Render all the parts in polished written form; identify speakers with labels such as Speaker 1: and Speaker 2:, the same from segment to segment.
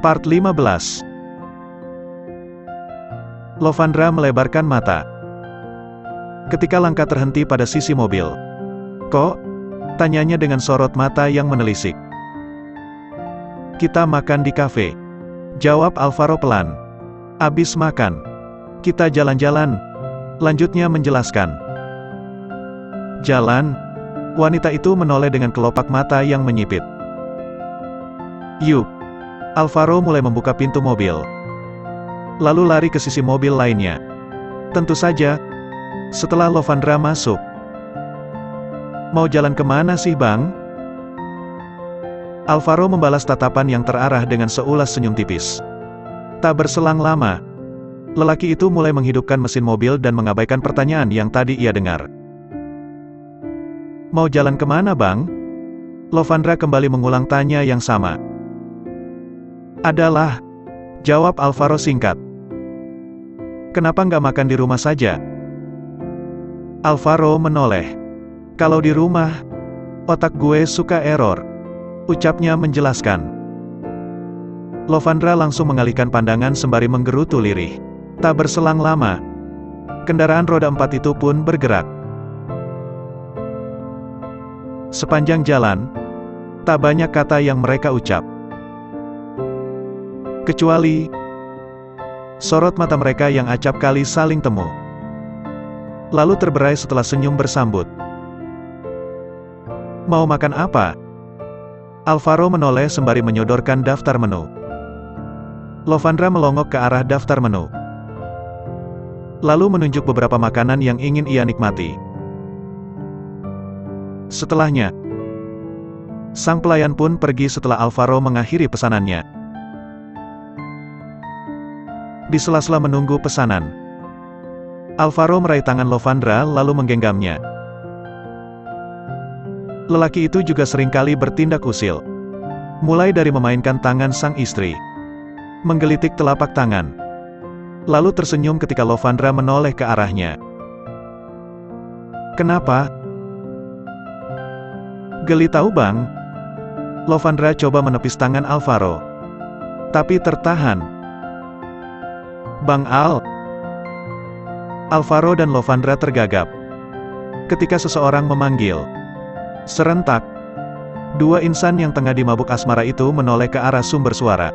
Speaker 1: Part 15. Lovandra melebarkan mata. Ketika langkah terhenti pada sisi mobil. "Kok?" tanyanya dengan sorot mata yang menelisik. "Kita makan di kafe," jawab Alvaro pelan. "Abis makan, kita jalan-jalan," lanjutnya menjelaskan. "Jalan?" Wanita itu menoleh dengan kelopak mata yang menyipit. "Yuk." Alvaro mulai membuka pintu mobil. Lalu lari ke sisi mobil lainnya. Tentu saja, setelah Lovandra masuk. "Mau jalan kemana sih, Bang?" Alvaro membalas tatapan yang terarah dengan seulas senyum tipis. Tak berselang lama, lelaki itu mulai menghidupkan mesin mobil dan mengabaikan pertanyaan yang tadi ia dengar. "Mau jalan kemana, Bang?" Lovandra kembali mengulang tanya yang sama. "Adalah," jawab Alvaro singkat. "Kenapa nggak makan di rumah saja?" Alvaro menoleh. "Kalau di rumah, otak gue suka error," ucapnya menjelaskan. Lovandra langsung mengalihkan pandangan sembari menggerutu lirih. Tak berselang lama, kendaraan roda 4 itu pun bergerak. Sepanjang jalan, tak banyak kata yang mereka ucap. Kecuali sorot mata mereka yang acap kali saling temu. Lalu terberai setelah senyum bersambut. "Mau makan apa?" Alvaro menoleh sembari menyodorkan daftar menu. Lovandra melongok ke arah daftar menu. Lalu menunjuk beberapa makanan yang ingin ia nikmati. Setelahnya, sang pelayan pun pergi setelah Alvaro mengakhiri pesanannya. Di sela-sela menunggu pesanan, Alvaro meraih tangan Lovandra lalu menggenggamnya. Lelaki itu juga seringkali bertindak usil. Mulai dari memainkan tangan sang istri, menggelitik telapak tangan, lalu tersenyum ketika Lovandra menoleh ke arahnya. "Kenapa?" "Geli tahu, Bang." Lovandra coba menepis tangan Alvaro, tapi tertahan. "Bang Al." Alvaro dan Lovandra tergagap ketika seseorang memanggil. Serentak, dua insan yang tengah dimabuk asmara itu menoleh ke arah sumber suara.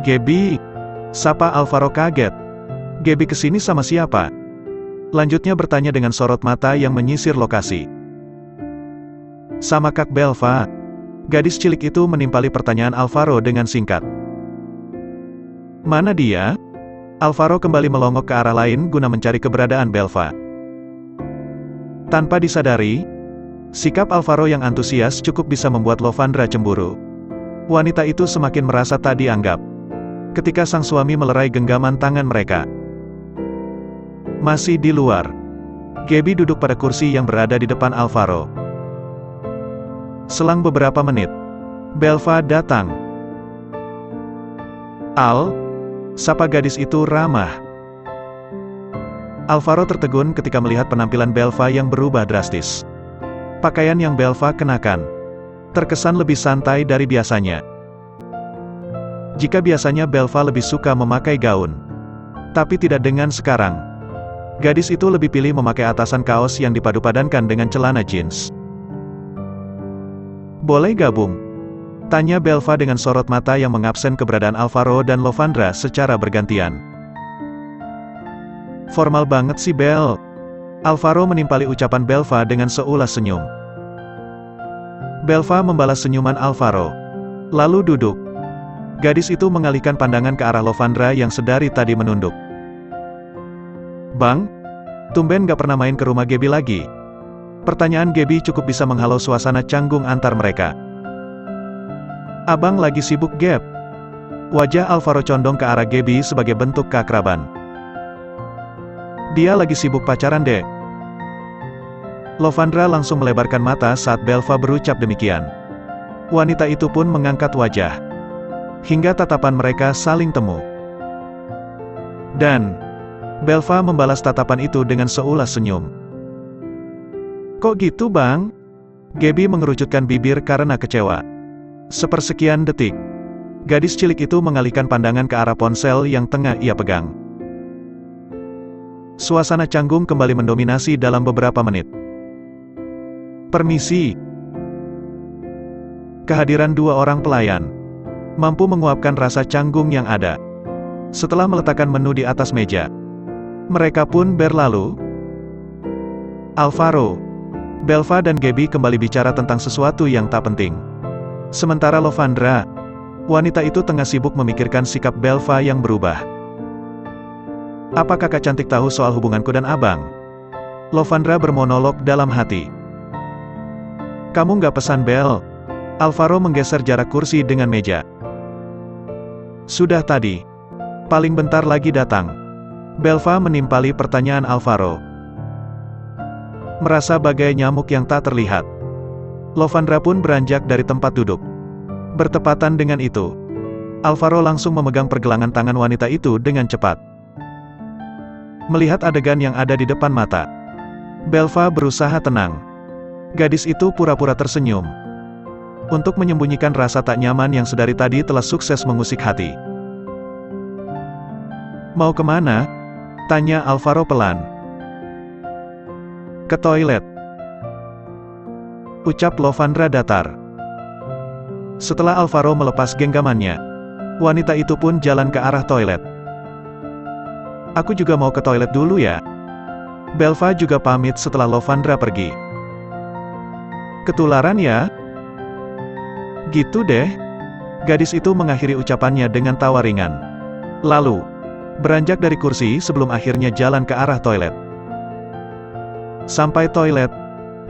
Speaker 1: "Gaby," sapa Alvaro kaget. "Gaby kesini sama siapa?" Lanjutnya bertanya dengan sorot mata yang menyisir lokasi. "Sama Kak Belva." Gadis cilik itu menimpali pertanyaan Alvaro dengan singkat. "Mana dia?" Alvaro kembali melongok ke arah lain guna mencari keberadaan Belva. Tanpa disadari, sikap Alvaro yang antusias cukup bisa membuat Lovandra cemburu. Wanita itu semakin merasa tak dianggap ketika sang suami melerai genggaman tangan mereka. Masih di luar, Gaby duduk pada kursi yang berada di depan Alvaro. Selang beberapa menit, Belva datang. "Al," sapa gadis itu ramah. Alvaro tertegun ketika melihat penampilan Belva yang berubah drastis. Pakaian yang Belva kenakan terkesan lebih santai dari biasanya. Jika biasanya Belva lebih suka memakai gaun, tapi tidak dengan sekarang. Gadis itu lebih pilih memakai atasan kaos yang dipadu-padankan dengan celana jeans. "Boleh gabung?" tanya Belva dengan sorot mata yang mengabsen keberadaan Alvaro dan Lovandra secara bergantian. "Formal banget sih, Bel." Alvaro menimpali ucapan Belva dengan seulas senyum. Belva membalas senyuman Alvaro, lalu duduk. Gadis itu mengalihkan pandangan ke arah Lovandra yang sedari tadi menunduk. "Bang, tumben gak pernah main ke rumah Gaby lagi?" Pertanyaan Gaby cukup bisa menghalau suasana canggung antar mereka. "Abang lagi sibuk, Gap." Wajah Alvaro condong ke arah Gaby sebagai bentuk keakraban. "Dia lagi sibuk pacaran, Dek." Lovandra langsung melebarkan mata saat Belva berucap demikian. Wanita itu pun mengangkat wajah, hingga tatapan mereka saling temu. Dan Belva membalas tatapan itu dengan seulas senyum. "Kok gitu, Bang?" Gaby mengerucutkan bibir karena kecewa. Sepersekian detik, Gadis cilik itu mengalihkan pandangan ke arah ponsel yang tengah ia pegang. Suasana canggung kembali mendominasi dalam beberapa menit. Permisi. Kehadiran dua orang pelayan mampu menguapkan rasa canggung yang ada. Setelah meletakkan menu di atas meja, mereka pun berlalu. Alvaro, Belva dan Gaby kembali bicara tentang sesuatu yang tak penting. Sementara Lovandra, wanita itu tengah sibuk memikirkan sikap Belva yang berubah. Apa kakak cantik tahu soal hubunganku dan abang? Lovandra bermonolog dalam hati. Kamu nggak pesan bel? Alvaro menggeser jarak kursi dengan meja. Sudah tadi. Paling bentar lagi datang. Belva menimpali pertanyaan Alvaro. Merasa bagai nyamuk yang tak terlihat, Lovandra pun beranjak dari tempat duduk. Bertepatan dengan itu, Alvaro langsung memegang pergelangan tangan wanita itu dengan cepat. Melihat adegan yang ada di depan mata, Belva berusaha tenang. Gadis itu pura-pura tersenyum untuk menyembunyikan rasa tak nyaman yang sedari tadi telah sukses mengusik hati. Mau kemana? Tanya Alvaro pelan. Ke toilet. Ucap Lovandra datar. Setelah Alvaro melepas genggamannya, wanita itu pun jalan ke arah toilet. Aku juga mau ke toilet dulu ya. Belva juga pamit setelah Lovandra pergi. Ketularan ya? Gitu deh. Gadis itu mengakhiri ucapannya dengan tawa ringan. Lalu, beranjak dari kursi sebelum akhirnya jalan ke arah toilet. Sampai toilet,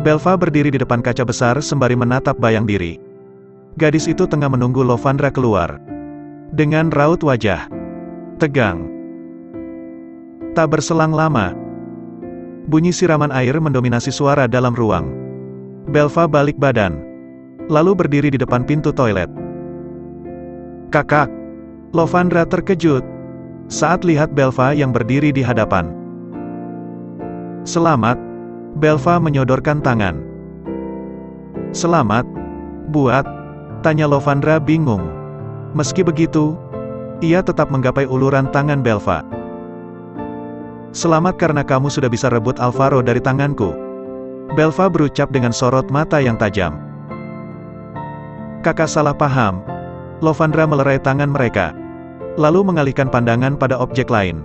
Speaker 1: Belva berdiri di depan kaca besar sembari menatap bayang diri. Gadis itu tengah menunggu Lovandra keluar. Dengan raut wajah tegang. Tak berselang lama, bunyi siraman air mendominasi suara dalam ruang. Belva balik badan, lalu berdiri di depan pintu toilet. Kakak! Lovandra terkejut saat lihat Belva yang berdiri di hadapan. Selamat, Belva menyodorkan tangan. Selamat? Buat? Tanya Lovandra bingung. Meski begitu, ia tetap menggapai uluran tangan Belva. Selamat karena kamu sudah bisa rebut Alvaro dari tanganku. Belva berucap dengan sorot mata yang tajam. Kakak salah paham. Lovandra melerai tangan mereka, lalu mengalihkan pandangan pada objek lain.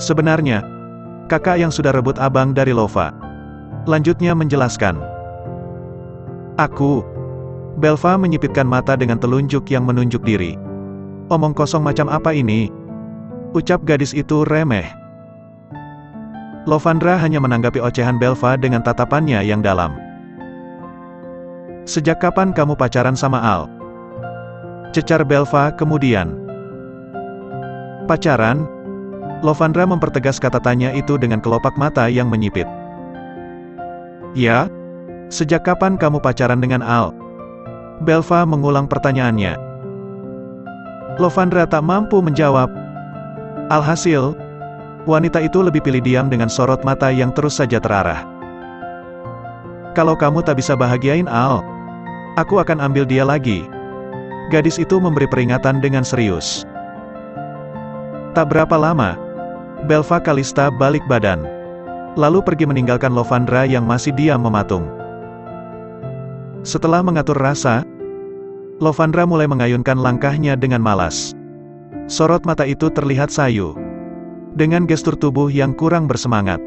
Speaker 1: Sebenarnya, kakak yang sudah rebut abang dari Lova. Lanjutnya menjelaskan. Aku. Belva menyipitkan mata dengan telunjuk yang menunjuk diri. Omong kosong macam apa ini? Ucap gadis itu remeh. Lovandra hanya menanggapi ocehan Belva dengan tatapannya yang dalam. Sejak kapan kamu pacaran sama Al? Cecar Belva kemudian. Pacaran? Lovandra mempertegas kata tanya itu dengan kelopak mata yang menyipit. Ya? Sejak kapan kamu pacaran dengan Al? Belva mengulang pertanyaannya. Lovandra tak mampu menjawab. Alhasil, wanita itu lebih pilih diam dengan sorot mata yang terus saja terarah. Kalau kamu tak bisa bahagiain Al, aku akan ambil dia lagi. Gadis itu memberi peringatan dengan serius. Tak berapa lama, Belva Kalista balik badan, lalu pergi meninggalkan Lovandra yang masih diam mematung. Setelah mengatur rasa, Lovandra mulai mengayunkan langkahnya dengan malas. Sorot mata itu terlihat sayu, dengan gestur tubuh yang kurang bersemangat.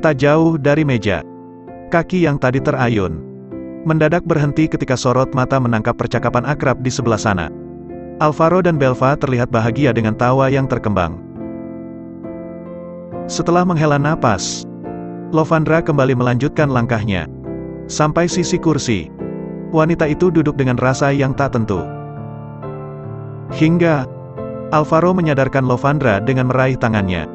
Speaker 1: Tak jauh dari meja, kaki yang tadi terayun mendadak berhenti ketika sorot mata menangkap percakapan akrab di sebelah sana. Alvaro dan Belva terlihat bahagia dengan tawa yang terkembang. Setelah menghela napas, Lovandra kembali melanjutkan langkahnya sampai sisi kursi. Wanita itu duduk dengan rasa yang tak tentu. Hingga Alvaro menyadarkan Lovandra dengan meraih tangannya.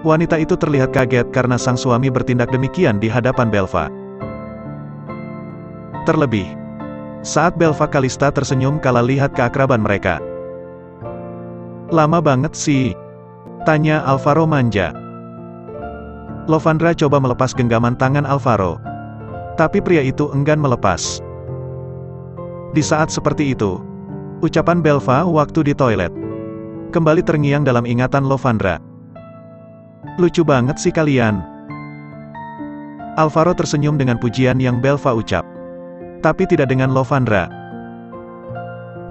Speaker 1: Wanita itu terlihat kaget karena sang suami bertindak demikian di hadapan Belva. Terlebih, saat Belva Kalista tersenyum kala lihat keakraban mereka. Lama banget sih? Tanya Alvaro manja. Lovandra coba melepas genggaman tangan Alvaro, tapi pria itu enggan melepas. Di saat seperti itu, ucapan Belva waktu di toilet kembali terngiang dalam ingatan Lovandra. Lucu banget sih kalian. Alvaro tersenyum dengan pujian yang Belva ucap. Tapi tidak dengan Lovandra.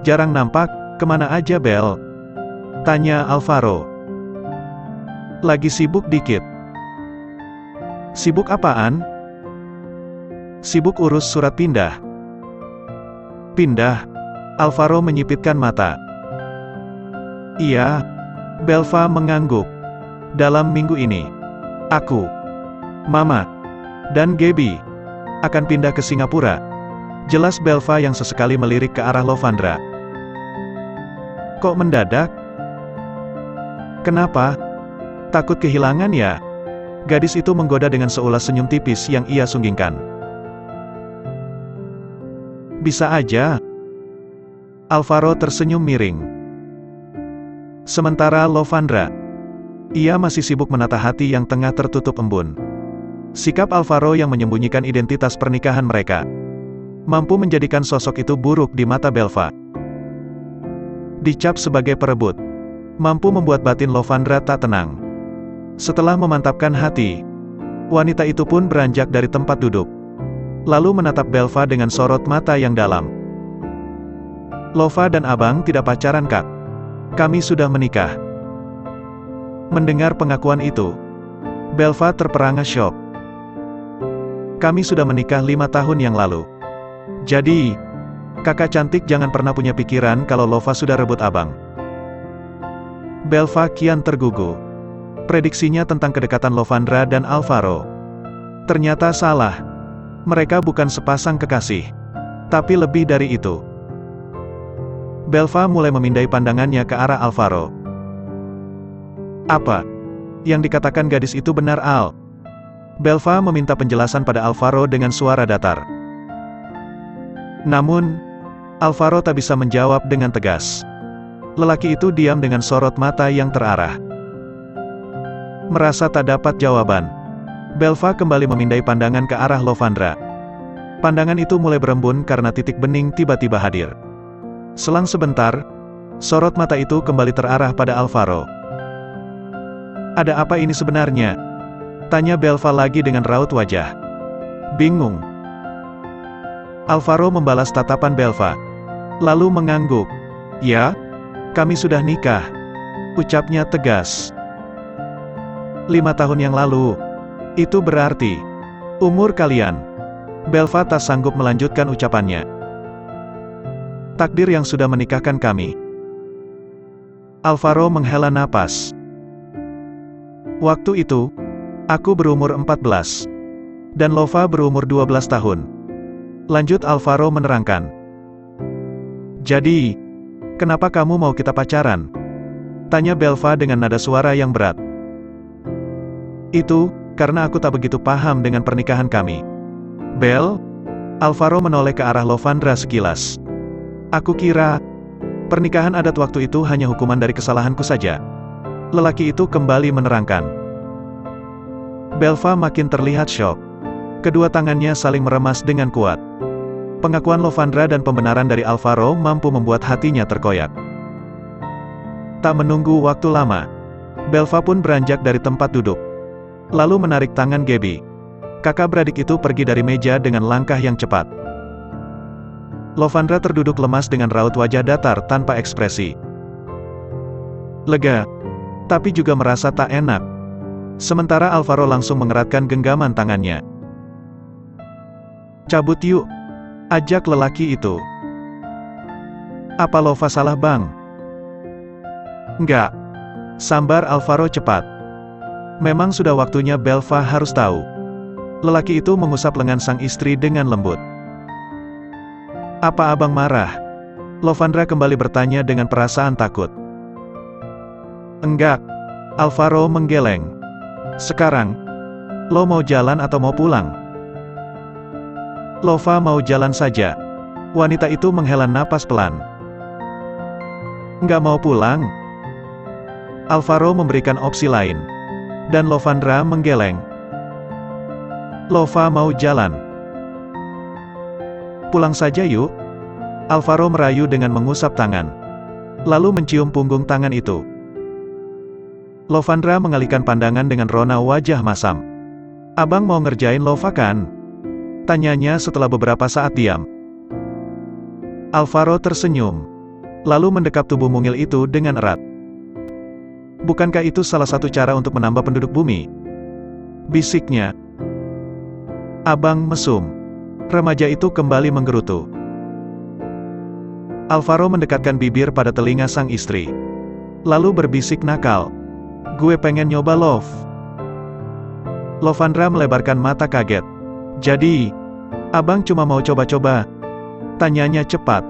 Speaker 1: Jarang nampak, kemana aja Bel? Tanya Alvaro. Lagi sibuk dikit. Sibuk apaan? Sibuk urus surat pindah. Pindah? Alvaro menyipitkan mata. Iya. Belva mengangguk. Dalam minggu ini, aku, Mama, dan Gaby akan pindah ke Singapura. Jelas Belva yang sesekali melirik ke arah Lovandra. Kok mendadak? Kenapa? Takut kehilangan ya? Gadis itu menggoda dengan seulas senyum tipis yang ia sunggingkan. Bisa aja. Alvaro tersenyum miring. Sementara Lovandra, ia masih sibuk menata hati yang tengah tertutup embun. Sikap Alvaro yang menyembunyikan identitas pernikahan mereka mampu menjadikan sosok itu buruk di mata Belva. Dicap sebagai perebut, mampu membuat batin Lovandra tak tenang. Setelah memantapkan hati, wanita itu pun beranjak dari tempat duduk, lalu menatap Belva dengan sorot mata yang dalam. Lova dan abang tidak pacaran kak. Kami sudah menikah. Mendengar pengakuan itu, Belva terperangah syok. Kami sudah menikah 5 tahun yang lalu. Jadi, kakak cantik jangan pernah punya pikiran kalau Lova sudah rebut abang. Belva kian tergugu. Prediksinya tentang kedekatan Lovandra dan Alvaro ternyata salah. Mereka bukan sepasang kekasih, tapi lebih dari itu. Belva mulai memindai pandangannya ke arah Alvaro. Apa yang dikatakan gadis itu benar, Al? Belva meminta penjelasan pada Alvaro dengan suara datar. Namun, Alvaro tak bisa menjawab dengan tegas. Lelaki itu diam dengan sorot mata yang terarah. Merasa tak dapat jawaban, Belva kembali memindai pandangan ke arah Lovandra. Pandangan itu mulai berembun karena titik bening tiba-tiba hadir. Selang sebentar, sorot mata itu kembali terarah pada Alvaro. Ada apa ini sebenarnya? Tanya Belva lagi dengan raut wajah bingung. Alvaro membalas tatapan Belva, lalu mengangguk. Ya, kami sudah nikah, ucapnya tegas. 5 tahun yang lalu. Itu berarti umur kalian. Belva tak sanggup melanjutkan ucapannya. Takdir yang sudah menikahkan kami. Alvaro menghela napas. Waktu itu, aku berumur 14. Dan Lova berumur 12 tahun. Lanjut Alvaro menerangkan. Jadi, kenapa kamu mau kita pacaran? Tanya Belva dengan nada suara yang berat. Itu, karena aku tak begitu paham dengan pernikahan kami. Bel? Alvaro menoleh ke arah Lovandra sekilas. Aku kira, pernikahan adat waktu itu hanya hukuman dari kesalahanku saja. Lelaki itu kembali menerangkan. Belva makin terlihat syok. Kedua tangannya saling meremas dengan kuat. Pengakuan Lovandra dan pembenaran dari Alvaro mampu membuat hatinya terkoyak. Tak menunggu waktu lama, Belva pun beranjak dari tempat duduk, lalu menarik tangan Gaby. Kakak beradik itu pergi dari meja dengan langkah yang cepat. Lovandra terduduk lemas dengan raut wajah datar tanpa ekspresi. Lega, tapi juga merasa tak enak. Sementara Alvaro langsung mengeratkan genggaman tangannya. Cabut yuk, ajak lelaki itu. Apa Lova salah bang? Enggak, sambar Alvaro cepat. Memang sudah waktunya Belva harus tahu. Lelaki itu mengusap lengan sang istri dengan lembut. Apa abang marah? Lovandra kembali bertanya dengan perasaan takut. Enggak, Alvaro menggeleng. Sekarang, lo mau jalan atau mau pulang? Lova mau jalan saja. Wanita itu menghela napas pelan. Nggak mau pulang? Alvaro memberikan opsi lain. Dan Lovandra menggeleng. Lova mau jalan. Pulang saja yuk. Alvaro merayu dengan mengusap tangan. Lalu mencium punggung tangan itu. Lovandra mengalihkan pandangan dengan rona wajah masam. "Abang mau ngerjain Lova kan?" tanyanya setelah beberapa saat diam. Alvaro tersenyum. Lalu mendekap tubuh mungil itu dengan erat. "Bukankah itu salah satu cara untuk menambah penduduk bumi?" bisiknya. Abang mesum. Remaja itu kembali menggerutu. Alvaro mendekatkan bibir pada telinga sang istri. Lalu berbisik nakal. "Gue pengen nyoba Love." Lovandra melebarkan mata kaget. "Jadi, abang cuma mau coba-coba?" tanyanya cepat.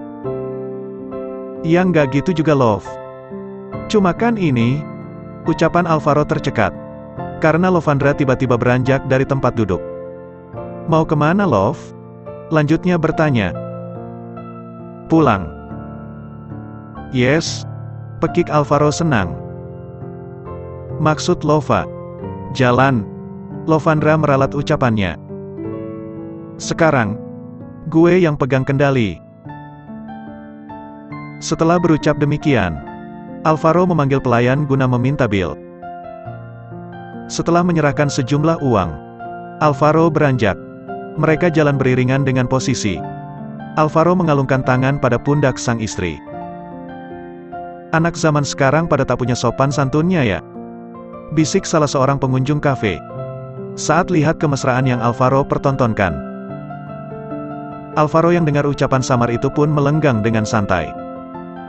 Speaker 1: "Ya nggak gitu juga Love. Cuma kan ini..." Ucapan Alvaro tercekat. Karena Lovandra tiba-tiba beranjak dari tempat duduk. "Mau kemana Love?" lanjutnya bertanya. "Pulang." "Yes," pekik Alvaro senang. "Maksud Lova?" "Jalan." Lovandra meralat ucapannya. "Sekarang, gue yang pegang kendali." Setelah berucap demikian, Alvaro memanggil pelayan guna meminta bil. Setelah menyerahkan sejumlah uang, Alvaro beranjak. Mereka jalan beriringan dengan posisi. Alvaro mengalungkan tangan pada pundak sang istri. "Anak zaman sekarang pada tak punya sopan santunnya ya?" bisik salah seorang pengunjung kafe. Saat lihat kemesraan yang Alvaro pertontonkan. Alvaro yang dengar ucapan samar itu pun melenggang dengan santai.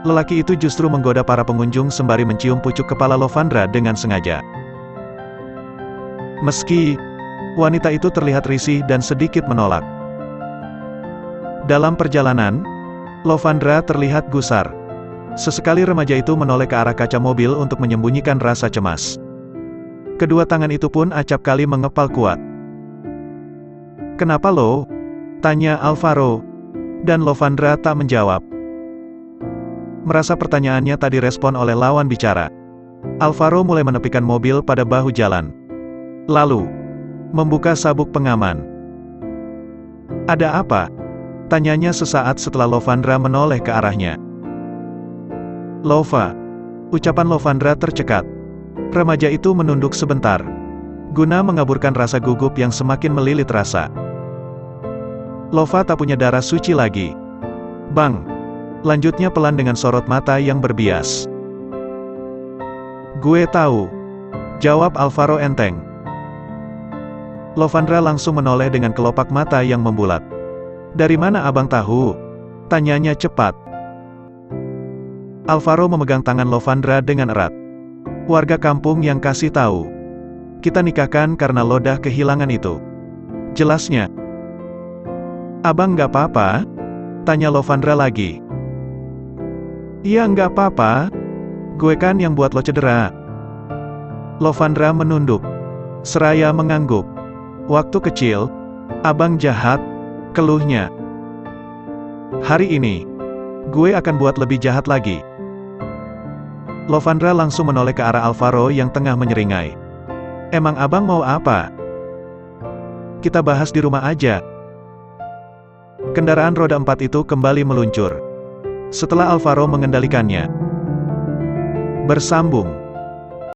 Speaker 1: Lelaki itu justru menggoda para pengunjung sembari mencium pucuk kepala Lovandra dengan sengaja. Meski wanita itu terlihat risih dan sedikit menolak. Dalam perjalanan, Lovandra terlihat gusar. Sesekali remaja itu menoleh ke arah kaca mobil untuk menyembunyikan rasa cemas. Kedua tangan itu pun acap kali mengepal kuat. "Kenapa lo?" tanya Alvaro. Dan Lovandra tak menjawab. Merasa pertanyaannya tak direspon oleh lawan bicara, Alvaro mulai menepikan mobil pada bahu jalan. Lalu, membuka sabuk pengaman. "Ada apa?" tanyanya sesaat setelah Lovandra menoleh ke arahnya. "Lova." Ucapan Lovandra tercekat. Remaja itu menunduk sebentar, guna mengaburkan rasa gugup yang semakin melilit rasa. "Lova tak punya darah suci lagi, Bang." Lanjutnya pelan dengan sorot mata yang berbias. "Gue tahu," jawab Alvaro enteng. Lovandra langsung menoleh dengan kelopak mata yang membulat. "Dari mana abang tahu?" tanyanya cepat. Alvaro memegang tangan Lovandra dengan erat. "Warga kampung yang kasih tahu. Kita nikahkan karena lo dah kehilangan itu," jelasnya. "Abang nggak apa-apa?" tanya Lovandra lagi. "Iya nggak apa-apa. Gue kan yang buat lo cedera." Lovandra menunduk, seraya mengangguk. "Waktu kecil, abang jahat," keluhnya. "Hari ini, gue akan buat lebih jahat lagi." Lovandra langsung menoleh ke arah Alvaro yang tengah menyeringai. "Emang abang mau apa? Kita bahas di rumah aja." Kendaraan roda 4 itu kembali meluncur. Setelah Alvaro mengendalikannya, bersambung.